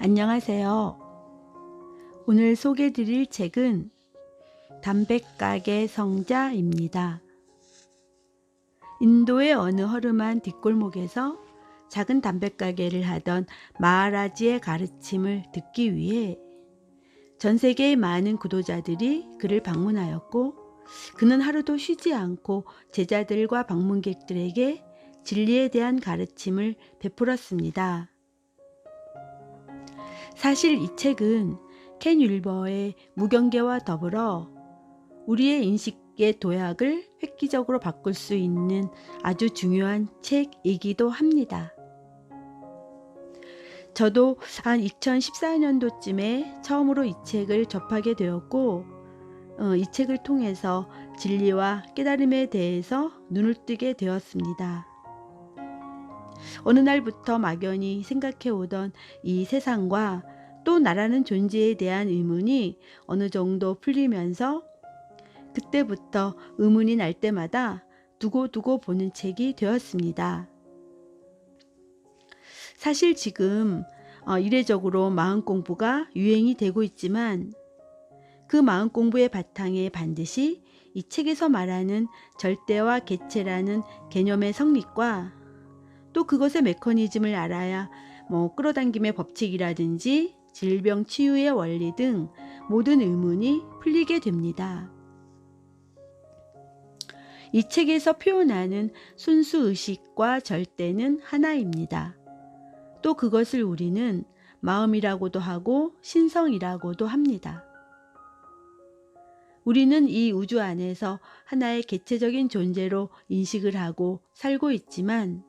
안녕하세요. 오늘 소개드릴 책은 담백가게 성자입니다. 인도의 어느 허름한 뒷골목에서 작은 담배가게를 하던 마하라지의 가르침을 듣기 위해 전 세계의 많은 구도자들이 그를 방문하였고, 그는 하루도 쉬지 않고 제자들과 방문객들에게 진리에 대한 가르침을 베풀었습니다. 사실 이 책은 켄 윌버의 무경계와 더불어 우리의 인식의 도약을 획기적으로 바꿀 수 있는 아주 중요한 책이기도 합니다. 저도 한 2014년도쯤에 처음으로 이 책을 접하게 되었고, 이 책을 통해서 진리와 깨달음에 대해서 눈을 뜨게 되었습니다. 어느 날부터 막연히 생각해 오던 이 세상과 또 나라는 존재에 대한 의문이 어느 정도 풀리면서 그때부터 의문이 날 때마다 두고두고 보는 책이 되었습니다. 사실 지금 이례적으로 마음 공부가 유행이 되고 있지만, 그 마음 공부의 바탕에 반드시 이 책에서 말하는 절대와 개체라는 개념의 성립과 또 그것의 메커니즘을 알아야 끌어당김의 법칙이라든지 질병 치유의 원리 등 모든 의문이 풀리게 됩니다. 이 책에서 표현하는 순수의식과 절대는 하나입니다. 또 그것을 우리는 마음이라고도 하고 신성이라고도 합니다. 우리는 이 우주 안에서 하나의 개체적인 존재로 인식을 하고 살고 있지만,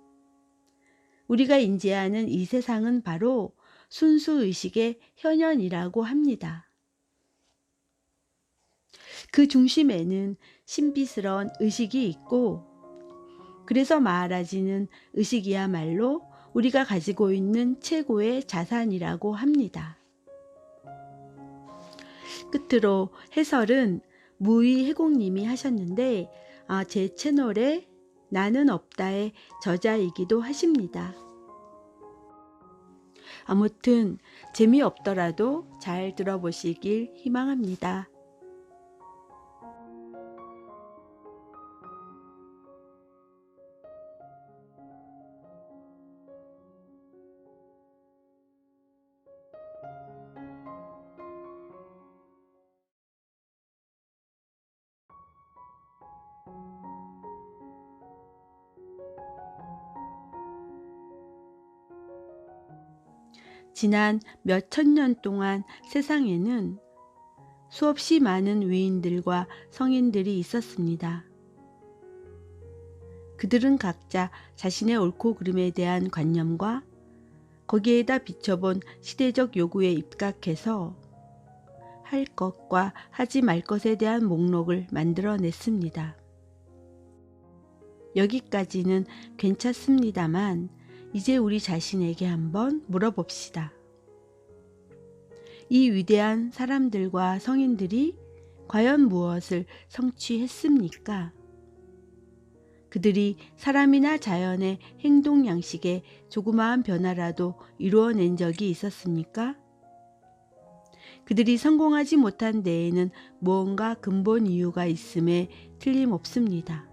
우리가 인지하는 이 세상은 바로 순수의식의 현현이라고 합니다. 그 중심에는 신비스러운 의식이 있고, 그래서 마하라지는 의식이야말로 우리가 가지고 있는 최고의 자산이라고 합니다. 끝으로 해설은 무의해공님이 하셨는데, 제 채널에 나는 없다의 저자이기도 하십니다. 아무튼 재미없더라도 잘 들어보시길 희망합니다. 지난 몇천 년 동안 세상에는 수없이 많은 위인들과 성인들이 있었습니다. 그들은 각자 자신의 옳고 그름에 대한 관념과 거기에다 비춰본 시대적 요구에 입각해서 할 것과 하지 말 것에 대한 목록을 만들어냈습니다. 여기까지는 괜찮습니다만, 이제 우리 자신에게 한번 물어봅시다. 이 위대한 사람들과 성인들이 과연 무엇을 성취했습니까? 그들이 사람이나 자연의 행동 양식에 조그마한 변화라도 이루어낸 적이 있었습니까? 그들이 성공하지 못한 데에는 무언가 근본 이유가 있음에 틀림없습니다.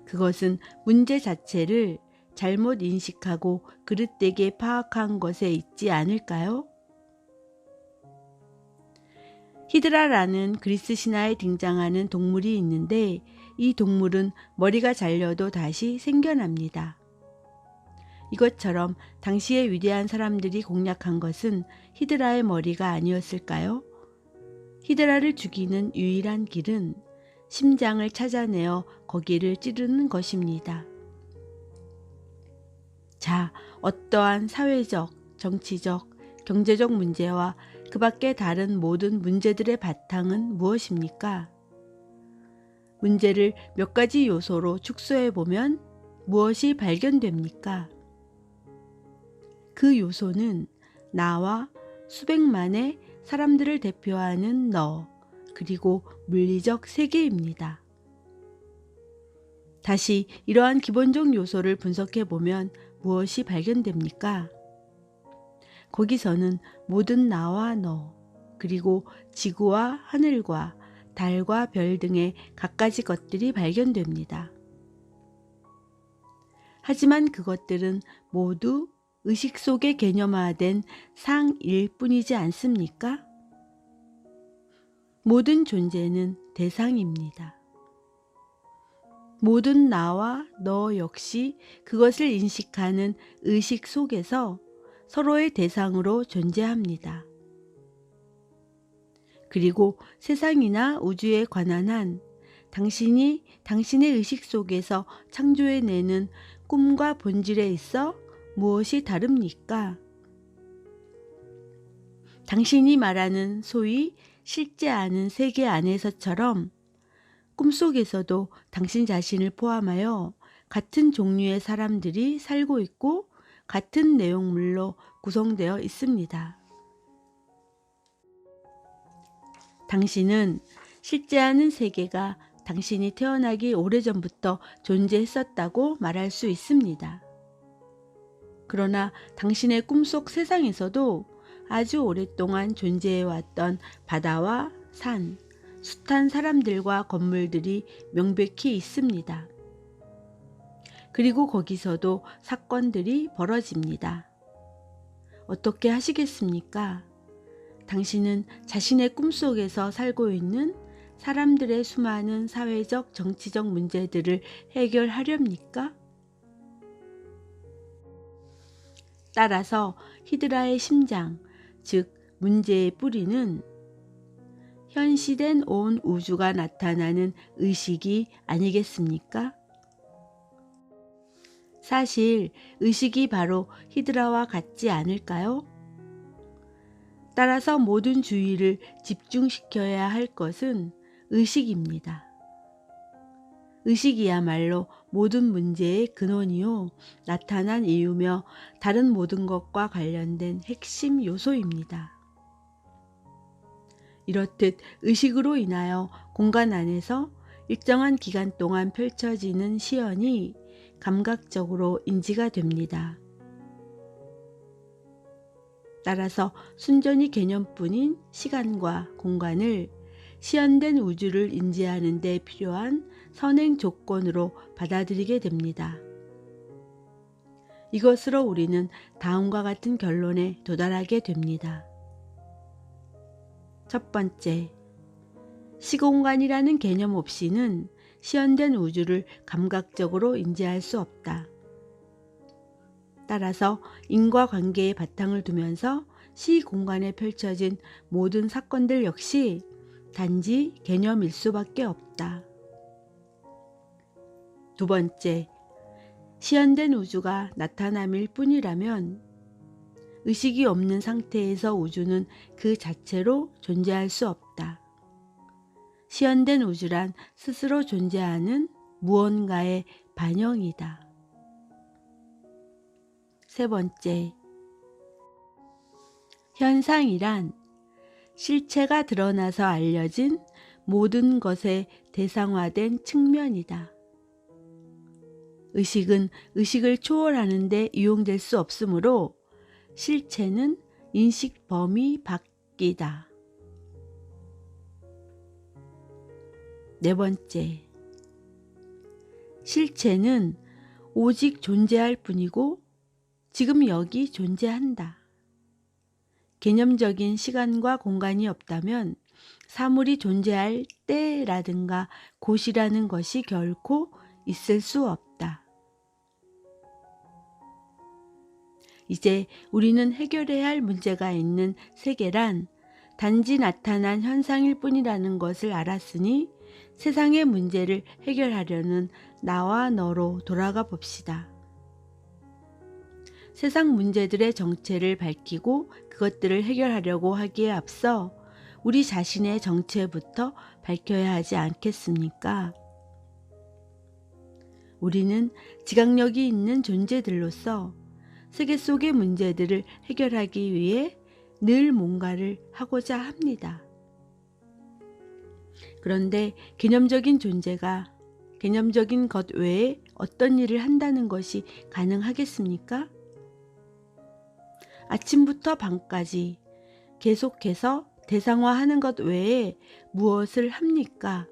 그것은 문제 자체를 잘못 인식하고 그릇되게 파악한 것에 있지 않을까요? 히드라라는 그리스 신화에 등장하는 동물이 있는데, 이 동물은 머리가 잘려도 다시 생겨납니다. 이것처럼 당시의 위대한 사람들이 공략한 것은 히드라의 머리가 아니었을까요? 히드라를 죽이는 유일한 길은 심장을 찾아내어 거기를 찌르는 것입니다. 자, 어떠한 사회적, 정치적, 경제적 문제와 그 밖의 다른 모든 문제들의 바탕은 무엇입니까? 문제를 몇 가지 요소로 축소해보면 무엇이 발견됩니까? 그 요소는 나와 수백만의 사람들을 대표하는 너, 그리고 물리적 세계입니다. 다시 이러한 기본적 요소를 분석해보면 무엇이 발견됩니까? 거기서는 모든 나와 너, 그리고 지구와 하늘과 달과 별 등의 갖가지 것들이 발견됩니다. 하지만 그것들은 모두 의식 속에 개념화된 상일 뿐이지 않습니까? 모든 존재는 대상입니다. 모든 나와 너 역시 그것을 인식하는 의식 속에서 서로의 대상으로 존재합니다. 그리고 세상이나 우주에 관한 한 당신이 당신의 의식 속에서 창조해내는 꿈과 본질에 있어 무엇이 다릅니까? 당신이 말하는 소위 실제 아는 세계 안에서처럼 꿈속에서도 당신 자신을 포함하여 같은 종류의 사람들이 살고 있고 같은 내용물로 구성되어 있습니다. 당신은 실제 아는 세계가 당신이 태어나기 오래전부터 존재했었다고 말할 수 있습니다. 그러나 당신의 꿈속 세상에서도 아주 오랫동안 존재해왔던 바다와 산, 숱한 사람들과 건물들이 명백히 있습니다. 그리고 거기서도 사건들이 벌어집니다. 어떻게 하시겠습니까? 당신은 자신의 꿈속에서 살고 있는 사람들의 수많은 사회적, 정치적 문제들을 해결하렵니까? 따라서 히드라의 심장, 즉 문제의 뿌리는 현시된 온 우주가 나타나는 의식이 아니겠습니까? 사실 의식이 바로 히드라와 같지 않을까요? 따라서 모든 주의를 집중시켜야 할 것은 의식입니다. 의식이야말로 모든 문제의 근원이요, 나타난 이유며 다른 모든 것과 관련된 핵심 요소입니다. 이렇듯 의식으로 인하여 공간 안에서 일정한 기간 동안 펼쳐지는 시연이 감각적으로 인지가 됩니다. 따라서 순전히 개념뿐인 시간과 공간을 시연된 우주를 인지하는 데 필요한 선행 조건으로 받아들이게 됩니다. 이것으로 우리는 다음과 같은 결론에 도달하게 됩니다. 첫 번째, 시공간이라는 개념 없이는 시연된 우주를 감각적으로 인지할 수 없다. 따라서 인과관계의 바탕을 두면서 시공간에 펼쳐진 모든 사건들 역시 단지 개념일 수밖에 없다. 두 번째, 시연된 우주가 나타남일 뿐이라면 의식이 없는 상태에서 우주는 그 자체로 존재할 수 없다. 시연된 우주란 스스로 존재하는 무언가의 반영이다. 세 번째, 현상이란 실체가 드러나서 알려진 모든 것의 대상화된 측면이다. 의식은 의식을 초월하는 데 이용될 수 없으므로 실체는 인식 범위 밖이다. 네 번째, 실체는 오직 존재할 뿐이고 지금 여기 존재한다. 개념적인 시간과 공간이 없다면 사물이 존재할 때라든가 곳이라는 것이 결코 있을 수 없다. 이제 우리는 해결해야 할 문제가 있는 세계란 단지 나타난 현상일 뿐이라는 것을 알았으니 세상의 문제를 해결하려는 나와 너로 돌아가 봅시다. 세상 문제들의 정체를 밝히고 그것들을 해결하려고 하기에 앞서 우리 자신의 정체부터 밝혀야 하지 않겠습니까? 우리는 지각력이 있는 존재들로서 세계 속의 문제들을 해결하기 위해 늘 뭔가를 하고자 합니다. 그런데 개념적인 존재가 개념적인 것 외에 어떤 일을 한다는 것이 가능하겠습니까? 아침부터 밤까지 계속해서 대상화하는 것 외에 무엇을 합니까?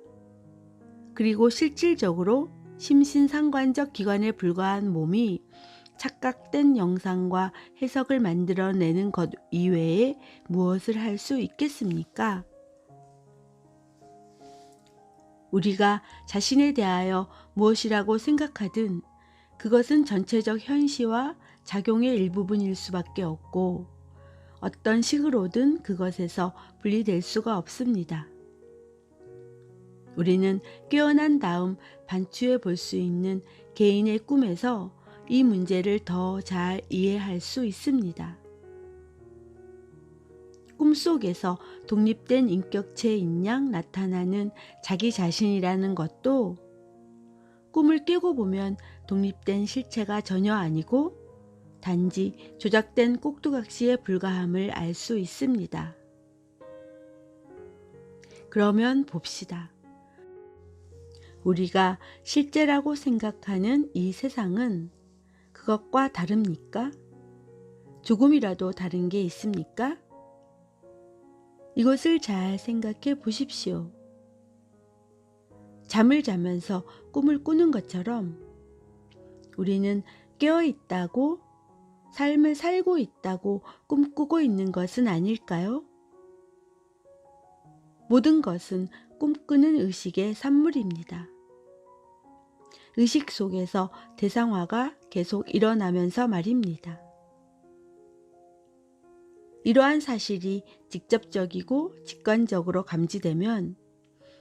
그리고 실질적으로 심신상관적 기관에 불과한 몸이 착각된 영상과 해석을 만들어내는 것 이외에 무엇을 할 수 있겠습니까? 우리가 자신에 대하여 무엇이라고 생각하든 그것은 전체적 현시와 작용의 일부분일 수밖에 없고 어떤 식으로든 그것에서 분리될 수가 없습니다. 우리는 깨어난 다음 반추해 볼 수 있는 개인의 꿈에서 이 문제를 더 잘 이해할 수 있습니다. 꿈속에서 독립된 인격체인 양 나타나는 자기 자신이라는 것도 꿈을 깨고 보면 독립된 실체가 전혀 아니고 단지 조작된 꼭두각시에 불과함을 알 수 있습니다. 그러면 봅시다. 우리가 실제라고 생각하는 이 세상은 그것과 다릅니까? 조금이라도 다른 게 있습니까? 이것을 잘 생각해 보십시오. 잠을 자면서 꿈을 꾸는 것처럼 우리는 깨어 있다고 삶을 살고 있다고 꿈꾸고 있는 것은 아닐까요? 모든 것은 꿈꾸는 의식의 산물입니다. 의식 속에서 대상화가 계속 일어나면서 말입니다. 이러한 사실이 직접적이고 직관적으로 감지되면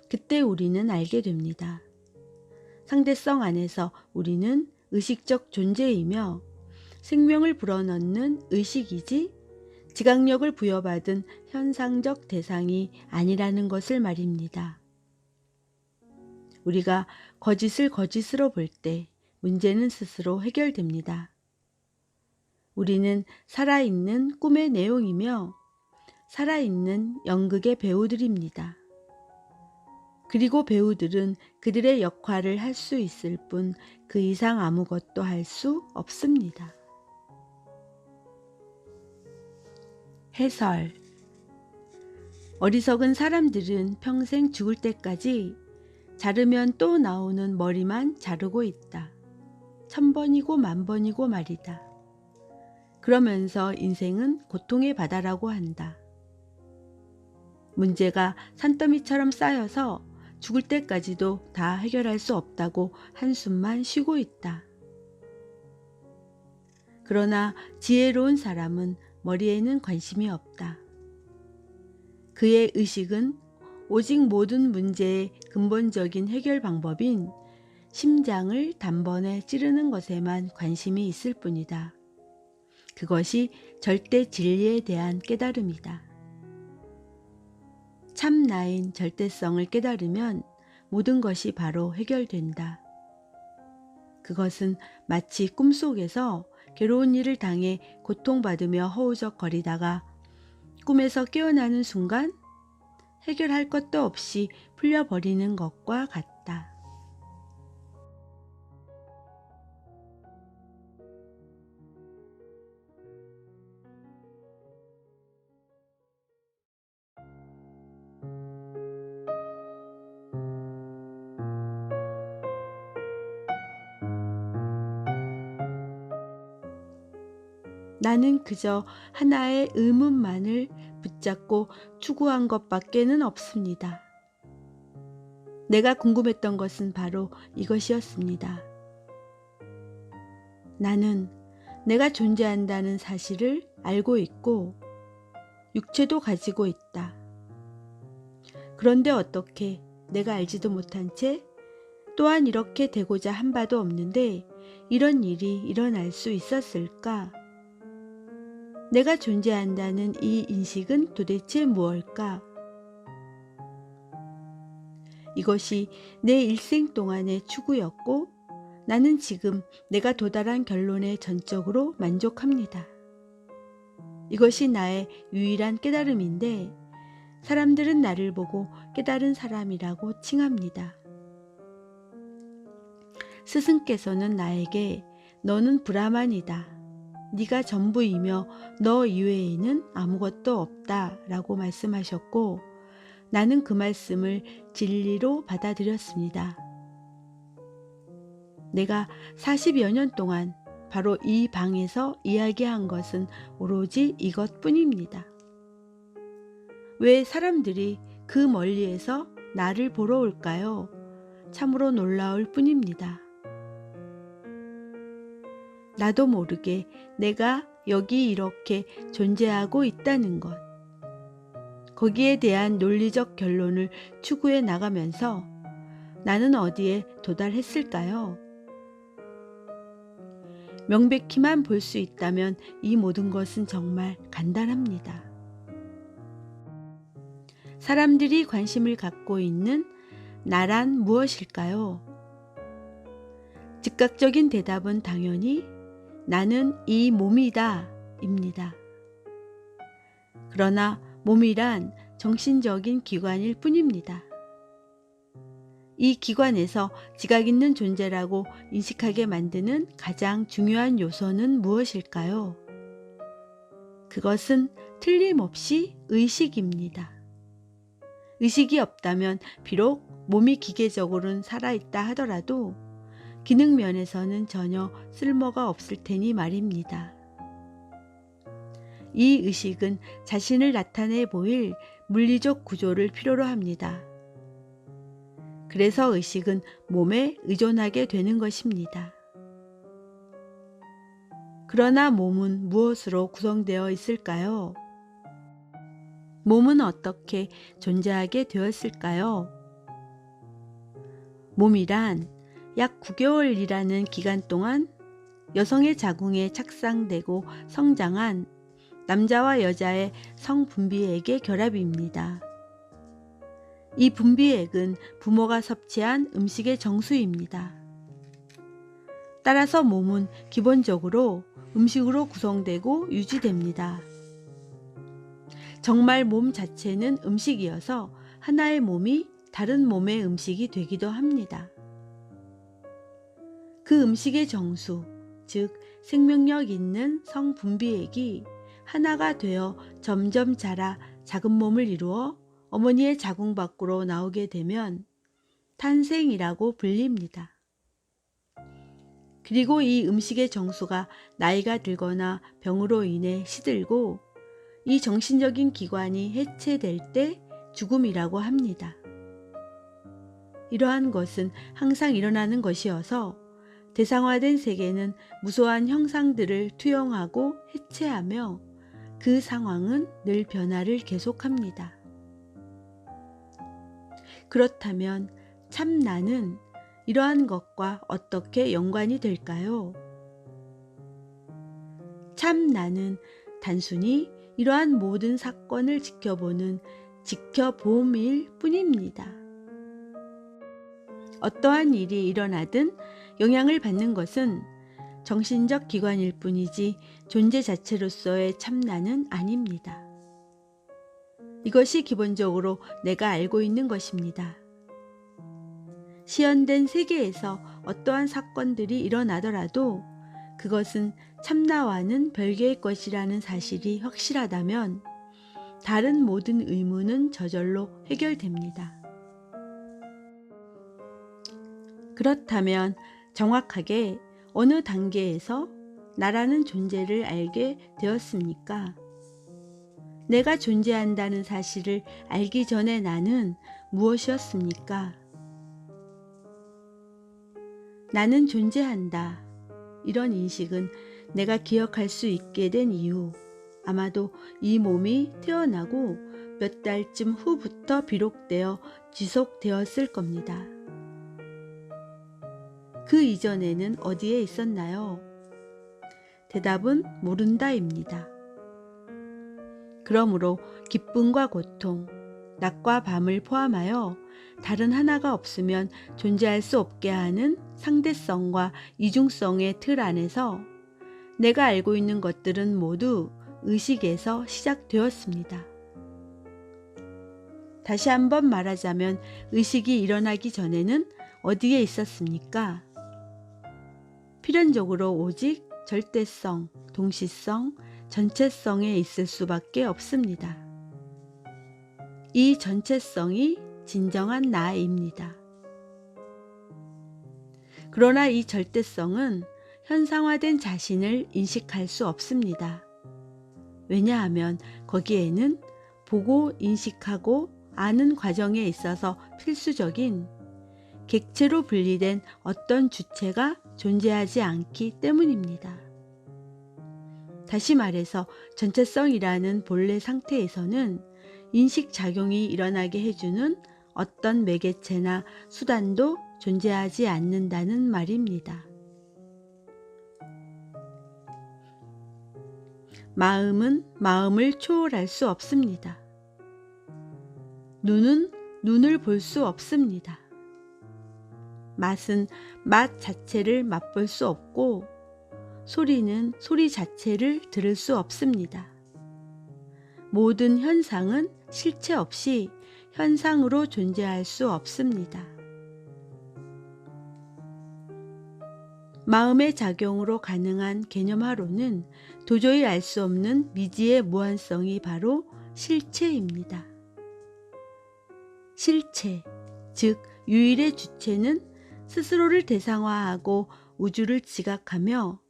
그때 우리는 알게 됩니다. 상대성 안에서 우리는 의식적 존재이며 생명을 불어넣는 의식이지 지각력을 부여받은 현상적 대상이 아니라는 것을 말입니다. 우리가 거짓을 거짓으로 볼 때 문제는 스스로 해결됩니다. 우리는 살아있는 꿈의 내용이며 살아있는 연극의 배우들입니다. 그리고 배우들은 그들의 역할을 할 수 있을 뿐 그 이상 아무것도 할 수 없습니다. 해설. 어리석은 사람들은 평생 죽을 때까지 자르면 또 나오는 머리만 자르고 있다. 1000번이고 10,000번이고 말이다. 그러면서 인생은 고통의 바다라고 한다. 문제가 산더미처럼 쌓여서 죽을 때까지도 다 해결할 수 없다고 한숨만 쉬고 있다. 그러나 지혜로운 사람은 머리에는 관심이 없다. 그의 의식은 오직 모든 문제의 근본적인 해결 방법인 심장을 단번에 찌르는 것에만 관심이 있을 뿐이다. 그것이 절대 진리에 대한 깨달음이다. 참 나인 절대성을 깨달으면 모든 것이 바로 해결된다. 그것은 마치 꿈속에서 괴로운 일을 당해 고통받으며 허우적거리다가 꿈에서 깨어나는 순간 해결할 것도 없이 풀려버리는 것과 같다. 나는 그저 하나의 의문만을 붙잡고 추구한 것밖에는 없습니다. 내가 궁금했던 것은 바로 이것이었습니다. 나는 내가 존재한다는 사실을 알고 있고 육체도 가지고 있다. 그런데 어떻게 내가 알지도 못한 채 또한 이렇게 되고자 한 바도 없는데 이런 일이 일어날 수 있었을까? 내가 존재한다는 이 인식은 도대체 무엇일까? 이것이 내 일생 동안의 추구였고 나는 지금 내가 도달한 결론에 전적으로 만족합니다. 이것이 나의 유일한 깨달음인데 사람들은 나를 보고 깨달은 사람이라고 칭합니다. 스승께서는 나에게 너는 브라만이다. 네가 전부이며 너 이외에는 아무것도 없다 라고 말씀하셨고 나는 그 말씀을 진리로 받아들였습니다. 내가 40여 년 동안 바로 이 방에서 이야기한 것은 오로지 이것뿐입니다. 왜 사람들이 그 멀리에서 나를 보러 올까요? 참으로 놀라울 뿐입니다. 나도 모르게 내가 여기 이렇게 존재하고 있다는 것. 거기에 대한 논리적 결론을 추구해 나가면서 나는 어디에 도달했을까요? 명백히만 볼 수 있다면 이 모든 것은 정말 간단합니다. 사람들이 관심을 갖고 있는 나란 무엇일까요? 즉각적인 대답은 당연히 나는 이 몸이다 입니다. 그러나 몸이란 정신적인 기관일 뿐입니다. 이 기관에서 지각 있는 존재라고 인식하게 만드는 가장 중요한 요소는 무엇일까요? 그것은 틀림없이 의식입니다. 의식이 없다면 비록 몸이 기계적으로는 살아있다 하더라도 기능 면에서는 전혀 쓸모가 없을 테니 말입니다. 이 의식은 자신을 나타내 보일 물리적 구조를 필요로 합니다. 그래서 의식은 몸에 의존하게 되는 것입니다. 그러나 몸은 무엇으로 구성되어 있을까요? 몸은 어떻게 존재하게 되었을까요? 몸이란 약 9개월이라는 기간 동안 여성의 자궁에 착상되고 성장한 남자와 여자의 성분비액의 결합입니다. 이 분비액은 부모가 섭취한 음식의 정수입니다. 따라서 몸은 기본적으로 음식으로 구성되고 유지됩니다. 정말 몸 자체는 음식이어서 하나의 몸이 다른 몸의 음식이 되기도 합니다. 그 음식의 정수, 즉 생명력 있는 성분비액이 하나가 되어 점점 자라 작은 몸을 이루어 어머니의 자궁 밖으로 나오게 되면 탄생이라고 불립니다. 그리고 이 음식의 정수가 나이가 들거나 병으로 인해 시들고 이 정신적인 기관이 해체될 때 죽음이라고 합니다. 이러한 것은 항상 일어나는 것이어서 대상화된 세계는 무수한 형상들을 투영하고 해체하며 그 상황은 늘 변화를 계속합니다. 그렇다면 참 나는 이러한 것과 어떻게 연관이 될까요? 참 나는 단순히 이러한 모든 사건을 지켜보는 지켜봄일 뿐입니다. 어떠한 일이 일어나든 영향을 받는 것은 정신적 기관일 뿐이지 존재 자체로서의 참나는 아닙니다. 이것이 기본적으로 내가 알고 있는 것입니다. 시연된 세계에서 어떠한 사건들이 일어나더라도 그것은 참나와는 별개의 것이라는 사실이 확실하다면 다른 모든 의문은 저절로 해결됩니다. 그렇다면 정확하게 어느 단계에서 나라는 존재를 알게 되었습니까? 내가 존재한다는 사실을 알기 전에 나는 무엇이었습니까? 나는 존재한다. 이런 인식은 내가 기억할 수 있게 된 이후 아마도 이 몸이 태어나고 몇 달쯤 후부터 비롯되어 지속되었을 겁니다. 그 이전에는 어디에 있었나요? 대답은 모른다입니다. 그러므로 기쁨과 고통, 낮과 밤을 포함하여 다른 하나가 없으면 존재할 수 없게 하는 상대성과 이중성의 틀 안에서 내가 알고 있는 것들은 모두 의식에서 시작되었습니다. 다시 한번 말하자면 의식이 일어나기 전에는 어디에 있었습니까? 필연적으로 오직 절대성, 동시성, 전체성에 있을 수밖에 없습니다. 이 전체성이 진정한 나입니다. 그러나 이 절대성은 현상화된 자신을 인식할 수 없습니다. 왜냐하면 거기에는 보고 인식하고 아는 과정에 있어서 필수적인 객체로 분리된 어떤 주체가 존재하지 않기 때문입니다. 다시 말해서 전체성이라는 본래 상태에서는 인식작용이 일어나게 해주는 어떤 매개체나 수단도 존재하지 않는다는 말입니다. 마음은 마음을 초월할 수 없습니다. 눈은 눈을 볼 수 없습니다. 맛은 맛 자체를 맛볼 수 없고 소리는 소리 자체를 들을 수 없습니다. 모든 현상은 실체 없이 현상으로 존재할 수 없습니다. 마음의 작용으로 가능한 개념화로는 도저히 알 수 없는 미지의 무한성이 바로 실체입니다. 실체, 즉 유일의 주체는 스스로를 대상화하고 우주를 지각하며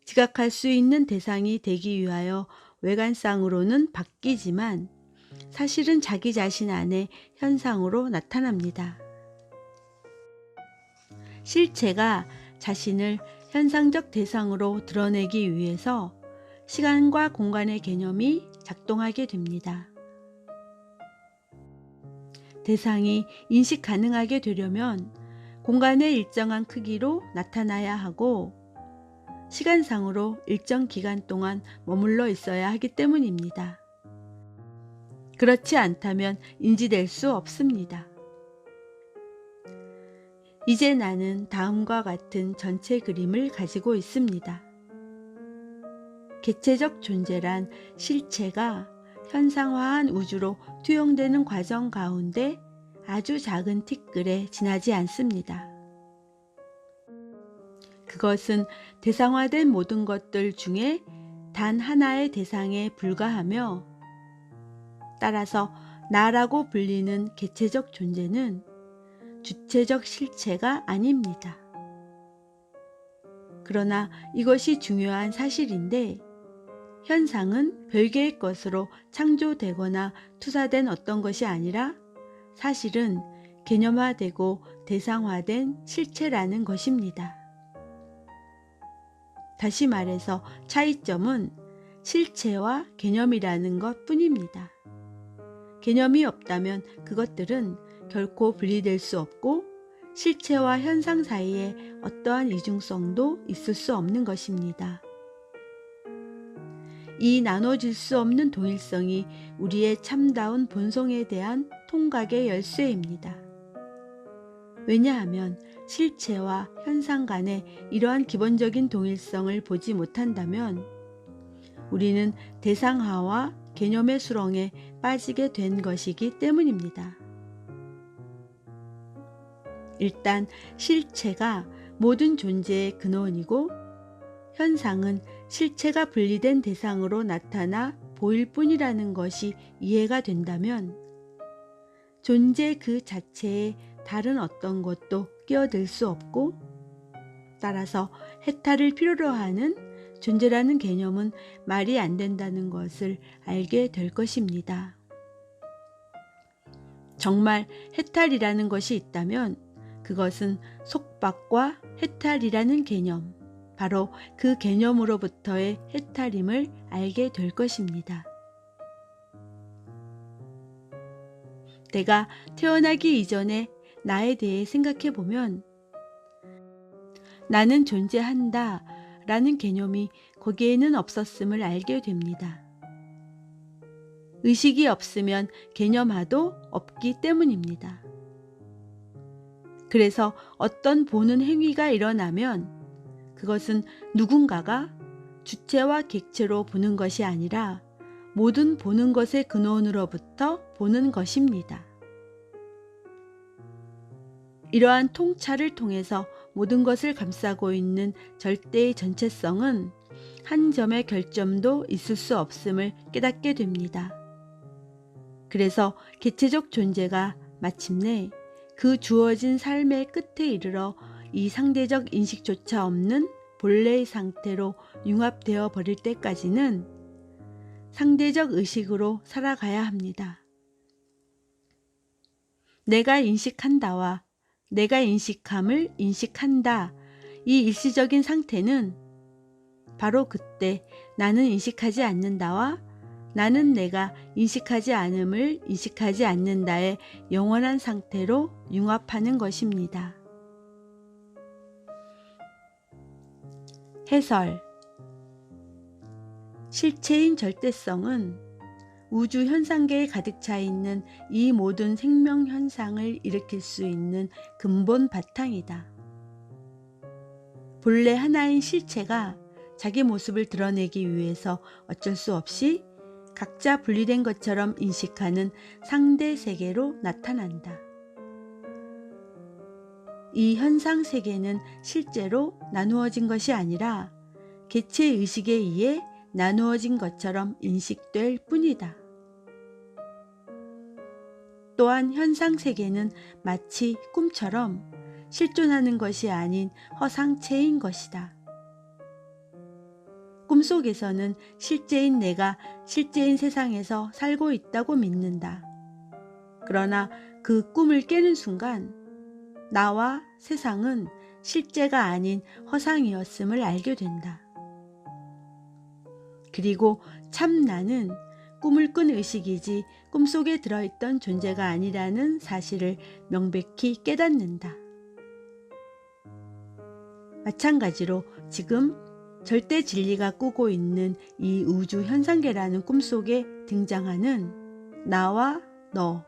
지각할 수 있는 대상이 되기 위하여 외관상으로는 바뀌지만 사실은 자기 자신 안에 현상으로 나타납니다. 실체가 자신을 현상적 대상으로 드러내기 위해서 시간과 공간의 개념이 작동하게 됩니다. 대상이 인식 가능하게 되려면 공간의 일정한 크기로 나타나야 하고 시간상으로 일정 기간 동안 머물러 있어야 하기 때문입니다. 그렇지 않다면 인지될 수 없습니다. 이제 나는 다음과 같은 전체 그림을 가지고 있습니다. 객체적 존재란 실체가 현상화한 우주로 투영되는 과정 가운데 아주 작은 티끌에 지나지 않습니다. 그것은 대상화된 모든 것들 중에 단 하나의 대상에 불과하며 따라서 나라고 불리는 객체적 존재는 주체적 실체가 아닙니다. 그러나 이것이 중요한 사실인데 현상은 별개의 것으로 창조되거나 투사된 어떤 것이 아니라 사실은 개념화되고 대상화된 실체라는 것입니다. 다시 말해서 차이점은 실체와 개념이라는 것 뿐입니다. 개념이 없다면 그것들은 결코 분리될 수 없고 실체와 현상 사이에 어떠한 이중성도 있을 수 없는 것입니다. 이 나눠질 수 없는 동일성이 우리의 참다운 본성에 대한 통각의 열쇠입니다. 왜냐하면 실체와 현상 간의 이러한 기본적인 동일성을 보지 못한다면 우리는 대상화와 개념의 수렁에 빠지게 된 것이기 때문입니다. 일단 실체가 모든 존재의 근원이고 현상은 실체가 분리된 대상으로 나타나 보일 뿐이라는 것이 이해가 된다면 존재 그 자체에 다른 어떤 것도 끼어들 수 없고 따라서 해탈을 필요로 하는 존재라는 개념은 말이 안 된다는 것을 알게 될 것입니다. 정말 해탈이라는 것이 있다면 그것은 속박과 해탈이라는 개념, 바로 그 개념으로부터의 해탈임을 알게 될 것입니다. 내가 태어나기 이전에 나에 대해 생각해 보면 나는 존재한다 라는 개념이 거기에는 없었음을 알게 됩니다. 의식이 없으면 개념화도 없기 때문입니다. 그래서 어떤 보는 행위가 일어나면 그것은 누군가가 주체와 객체로 보는 것이 아니라 모든 보는 것의 근원으로부터 보는 것입니다. 이러한 통찰을 통해서 모든 것을 감싸고 있는 절대의 전체성은 한 점의 결점도 있을 수 없음을 깨닫게 됩니다. 그래서 개체적 존재가 마침내 그 주어진 삶의 끝에 이르러 이 상대적 인식조차 없는 본래의 상태로 융합되어 버릴 때까지는 상대적 의식으로 살아가야 합니다. 내가 인식한다와 내가 인식함을 인식한다. 이 일시적인 상태는 바로 그때 나는 인식하지 않는다와 나는 내가 인식하지 않음을 인식하지 않는다의 영원한 상태로 융합하는 것입니다. 해설. 실체인 절대성은 우주 현상계에 가득 차 있는 이 모든 생명 현상을 일으킬 수 있는 근본 바탕이다. 본래 하나인 실체가 자기 모습을 드러내기 위해서 어쩔 수 없이 각자 분리된 것처럼 인식하는 상대 세계로 나타난다. 이 현상 세계는 실제로 나누어진 것이 아니라 개체 의식에 의해 나누어진 것처럼 인식될 뿐이다. 또한 현상 세계는 마치 꿈처럼 실존하는 것이 아닌 허상체인 것이다. 꿈속에서는 실제인 내가 실제인 세상에서 살고 있다고 믿는다. 그러나 그 꿈을 깨는 순간 나와 세상은 실제가 아닌 허상이었음을 알게 된다. 그리고 참 나는 꿈을 꾼 의식이지 꿈속에 들어있던 존재가 아니라는 사실을 명백히 깨닫는다. 마찬가지로 지금 절대 진리가 꾸고 있는 이 우주 현상계라는 꿈속에 등장하는 나와 너,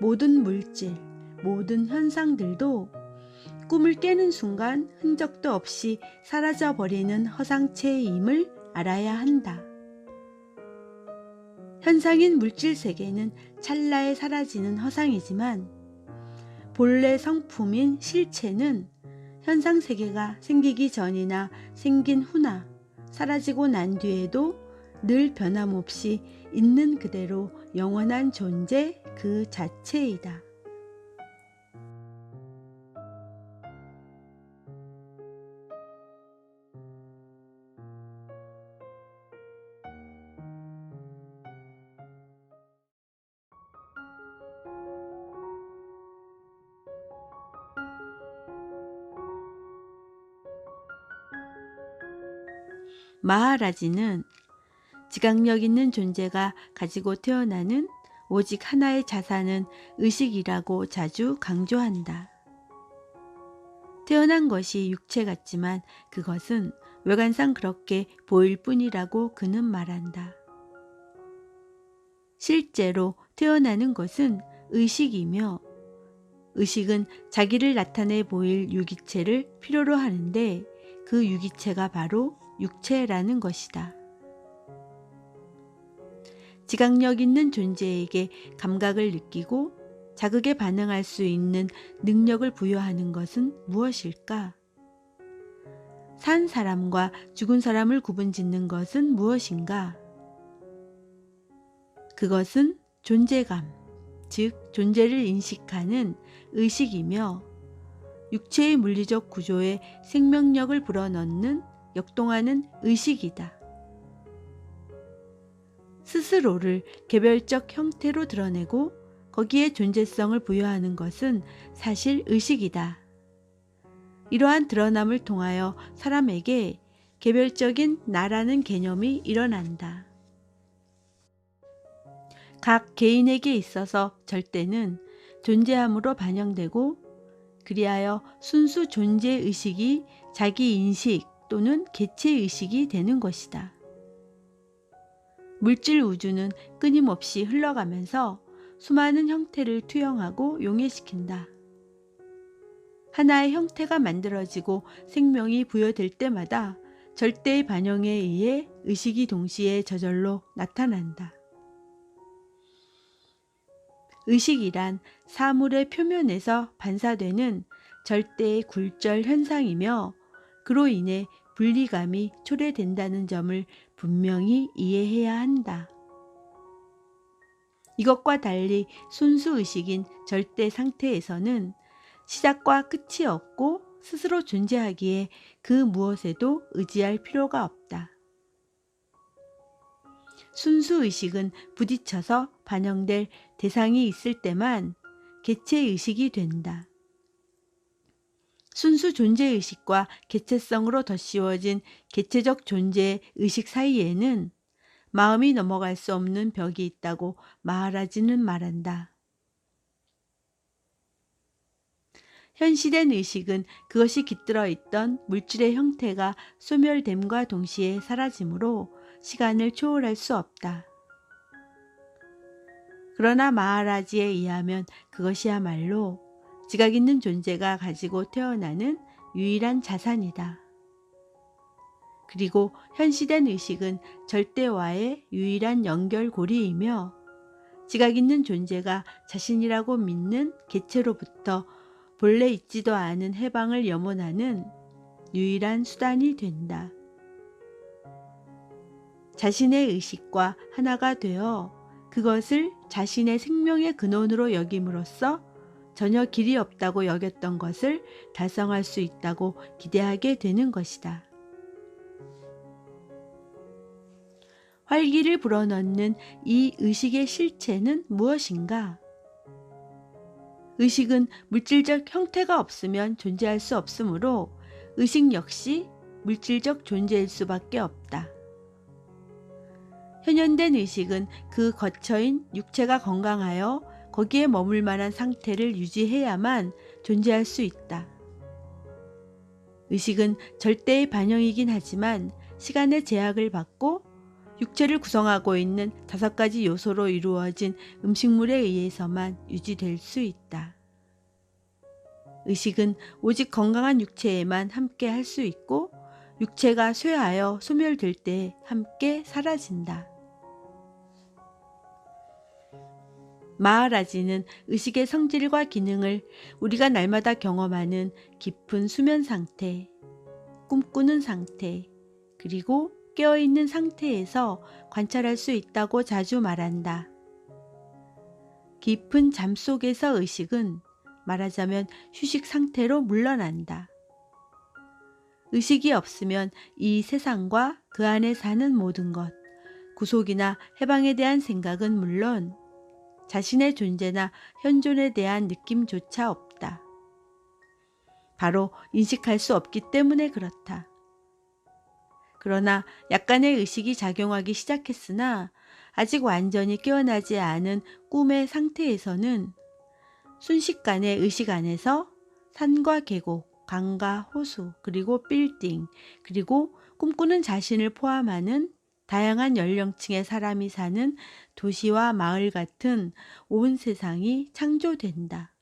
모든 물질, 모든 현상들도 꿈을 깨는 순간 흔적도 없이 사라져버리는 허상체임을 알아야 한다. 현상인 물질 세계는 찰나에 사라지는 허상이지만 본래 성품인 실체는 현상 세계가 생기기 전이나 생긴 후나 사라지고 난 뒤에도 늘 변함없이 있는 그대로 영원한 존재 그 자체이다. 마하라지는 지각력 있는 존재가 가지고 태어나는 오직 하나의 자산은 의식이라고 자주 강조한다. 태어난 것이 육체 같지만 그것은 외관상 그렇게 보일 뿐이라고 그는 말한다. 실제로 태어나는 것은 의식이며 의식은 자기를 나타내 보일 유기체를 필요로 하는데 그 유기체가 바로 육체라는 것이다. 지각력 있는 존재에게 감각을 느끼고 자극에 반응할 수 있는 능력을 부여하는 것은 무엇일까? 산 사람과 죽은 사람을 구분짓는 것은 무엇인가? 그것은 존재감, 즉 존재를 인식하는 의식이며 육체의 물리적 구조에 생명력을 불어넣는 역동하는 의식이다. 스스로를 개별적 형태로 드러내고 거기에 존재성을 부여하는 것은 사실 의식이다. 이러한 드러남을 통하여 사람에게 개별적인 나라는 개념이 일어난다. 각 개인에게 있어서 절대는 존재함으로 반영되고 그리하여 순수 존재의식이 자기인식 또는 개체의식이 되는 것이다. 물질 우주는 끊임없이 흘러가면서 수많은 형태를 투영하고 용해시킨다. 하나의 형태가 만들어지고 생명이 부여될 때마다 절대의 반영에 의해 의식이 동시에 저절로 나타난다. 의식이란 사물의 표면에서 반사되는 절대의 굴절 현상이며 그로 인해 분리감이 초래된다는 점을 분명히 이해해야 한다. 이것과 달리 순수의식인 절대 상태에서는 시작과 끝이 없고 스스로 존재하기에 그 무엇에도 의지할 필요가 없다. 순수의식은 부딪혀서 반영될 대상이 있을 때만 개체의식이 된다. 순수 존재의식과 개체성으로 덧씌워진 개체적 존재의 의식 사이에는 마음이 넘어갈 수 없는 벽이 있다고 마하라지는 말한다. 현실의 의식은 그것이 깃들어 있던 물질의 형태가 소멸됨과 동시에 사라지므로 시간을 초월할 수 없다. 그러나 마하라지에 의하면 그것이야말로 지각 있는 존재가 가지고 태어나는 유일한 자산이다. 그리고 현시된 의식은 절대와의 유일한 연결고리이며 지각 있는 존재가 자신이라고 믿는 개체로부터 본래 있지도 않은 해방을 염원하는 유일한 수단이 된다. 자신의 의식과 하나가 되어 그것을 자신의 생명의 근원으로 여김으로써 전혀 길이 없다고 여겼던 것을 달성할 수 있다고 기대하게 되는 것이다. 활기를 불어넣는 이 의식의 실체는 무엇인가? 의식은 물질적 형태가 없으면 존재할 수 없으므로 의식 역시 물질적 존재일 수밖에 없다. 현현된 의식은 그 거처인 육체가 건강하여 거기에 머물 만한 상태를 유지해야만 존재할 수 있다. 의식은 절대의 반영이긴 하지만 시간의 제약을 받고 육체를 구성하고 있는 5가지 요소로 이루어진 음식물에 의해서만 유지될 수 있다. 의식은 오직 건강한 육체에만 함께 할 수 있고 육체가 쇠하여 소멸될 때 함께 사라진다. 마하라지는 의식의 성질과 기능을 우리가 날마다 경험하는 깊은 수면 상태, 꿈꾸는 상태, 그리고 깨어있는 상태에서 관찰할 수 있다고 자주 말한다. 깊은 잠 속에서 의식은 말하자면 휴식 상태로 물러난다. 의식이 없으면 이 세상과 그 안에 사는 모든 것, 구속이나 해방에 대한 생각은 물론 자신의 존재나 현존에 대한 느낌조차 없다. 바로 인식할 수 없기 때문에 그렇다. 그러나 약간의 의식이 작용하기 시작했으나 아직 완전히 깨어나지 않은 꿈의 상태에서는 순식간에 의식 안에서 산과 계곡, 강과 호수, 그리고 빌딩, 그리고 꿈꾸는 자신을 포함하는 다양한 연령층의 사람이 사는 도시와 마을 같은 온 세상이 창조된다.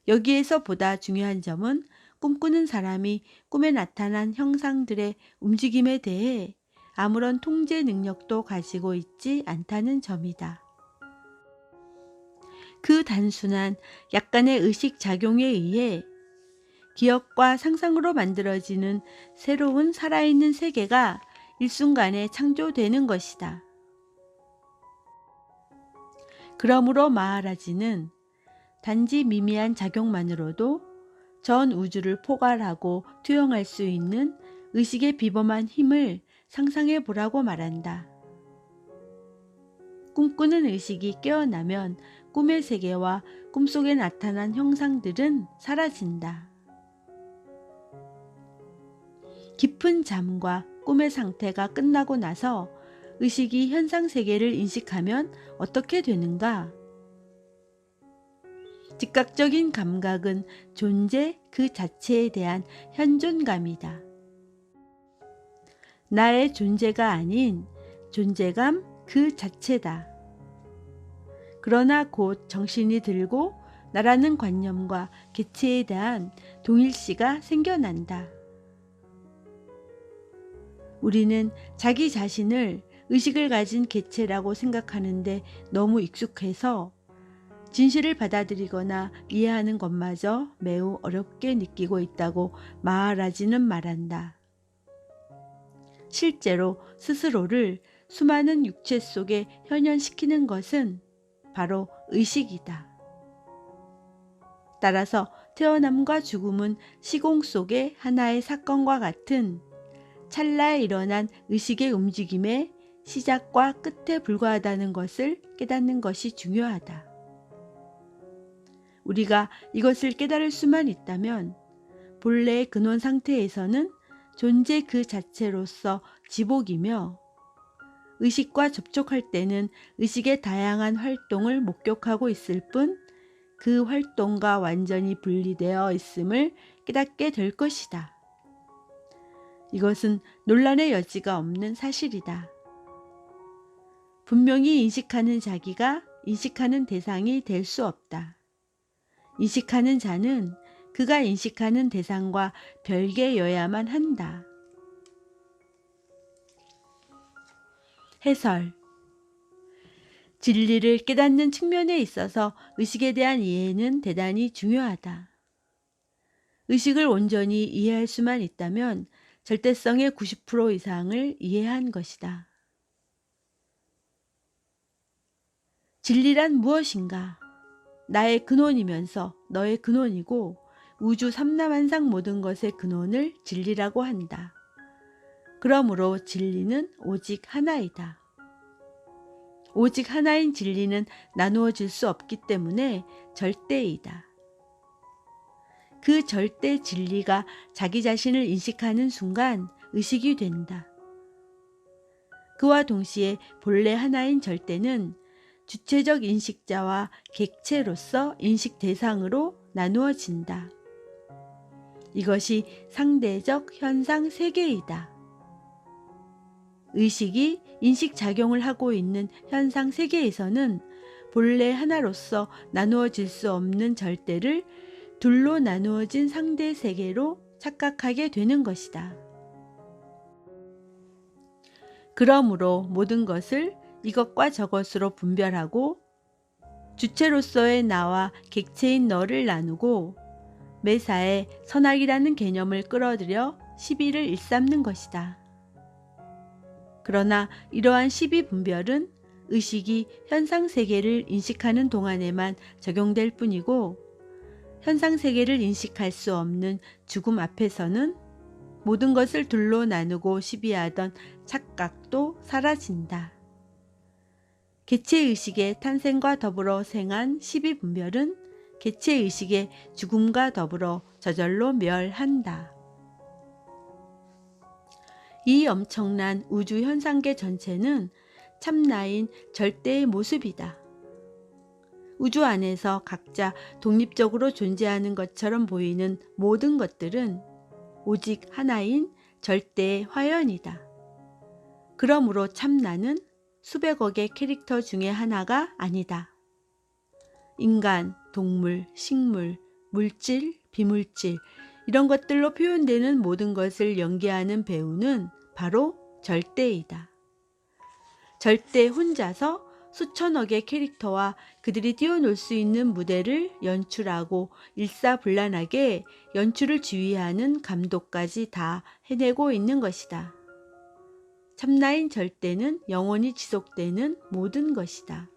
여기에서 보다 중요한 점은 꿈꾸는 사람이 꿈에 나타난 형상들의 움직임에 대해 아무런 통제 능력도 가지고 있지 않다는 점이다. 그 단순한 약간의 의식 작용에 의해 기억과 상상으로 만들어지는 새로운 살아있는 세계가 일순간에 창조되는 것이다. 그러므로 마하라지는 단지 미미한 작용만으로도 전 우주를 포괄하고 투영할 수 있는 의식의 비범한 힘을 상상해 보라고 말한다. 꿈꾸는 의식이 깨어나면 꿈의 세계와 꿈속에 나타난 형상들은 사라진다. 깊은 잠과 꿈의 상태가 끝나고 나서 의식이 현상 세계를 인식하면 어떻게 되는가? 즉각적인 감각은 존재 그 자체에 대한 현존감이다. 나의 존재가 아닌 존재감 그 자체다. 그러나 곧 정신이 들고 나라는 관념과 개체에 대한 동일시가 생겨난다. 우리는 자기 자신을 의식을 가진 개체라고 생각하는데 너무 익숙해서 진실을 받아들이거나 이해하는 것마저 매우 어렵게 느끼고 있다고 말하지는 말한다. 실제로 스스로를 수많은 육체 속에 현현시키는 것은 바로 의식이다. 따라서 태어남과 죽음은 시공 속의 하나의 사건과 같은 찰나에 일어난 의식의 움직임의 시작과 끝에 불과하다는 것을 깨닫는 것이 중요하다. 우리가 이것을 깨달을 수만 있다면 본래의 근원 상태에서는 존재 그 자체로서 지복이며 의식과 접촉할 때는 의식의 다양한 활동을 목격하고 있을 뿐 그 활동과 완전히 분리되어 있음을 깨닫게 될 것이다. 이것은 논란의 여지가 없는 사실이다. 분명히 인식하는 자기가 인식하는 대상이 될 수 없다. 인식하는 자는 그가 인식하는 대상과 별개여야만 한다. 해설. 진리를 깨닫는 측면에 있어서 의식에 대한 이해는 대단히 중요하다. 의식을 온전히 이해할 수만 있다면 절대성의 90% 이상을 이해한 것이다. 진리란 무엇인가? 나의 근원이면서 너의 근원이고 우주 삼라만상 모든 것의 근원을 진리라고 한다. 그러므로 진리는 오직 하나이다. 오직 하나인 진리는 나누어질 수 없기 때문에 절대이다. 그 절대 진리가 자기 자신을 인식하는 순간 의식이 된다. 그와 동시에 본래 하나인 절대는 주체적 인식자와 객체로서 인식 대상으로 나누어진다. 이것이 상대적 현상 세계이다. 의식이 인식작용을 하고 있는 현상 세계에서는 본래 하나로서 나누어질 수 없는 절대를 둘로 나누어진 상대 세계로 착각하게 되는 것이다. 그러므로 모든 것을 이것과 저것으로 분별하고 주체로서의 나와 객체인 너를 나누고 매사에 선악이라는 개념을 끌어들여 시비를 일삼는 것이다. 그러나 이러한 시비 분별은 의식이 현상세계를 인식하는 동안에만 적용될 뿐이고 현상세계를 인식할 수 없는 죽음 앞에서는 모든 것을 둘로 나누고 시비하던 착각도 사라진다. 개체의식의 탄생과 더불어 생한 시비 분별은 개체의식의 죽음과 더불어 저절로 멸한다. 이 엄청난 우주 현상계 전체는 참나인 절대의 모습이다. 우주 안에서 각자 독립적으로 존재하는 것처럼 보이는 모든 것들은 오직 하나인 절대의 화연이다. 그러므로 참나는 수백억의 캐릭터 중에 하나가 아니다. 인간, 동물, 식물, 물질, 비물질 이런 것들로 표현되는 모든 것을 연기하는 배우는 바로 절대이다. 절대 혼자서 수천억의 캐릭터와 그들이 뛰어놀 수 있는 무대를 연출하고 일사불란하게 연출을 지휘하는 감독까지 다 해내고 있는 것이다. 참나인 절대는 영원히 지속되는 모든 것이다.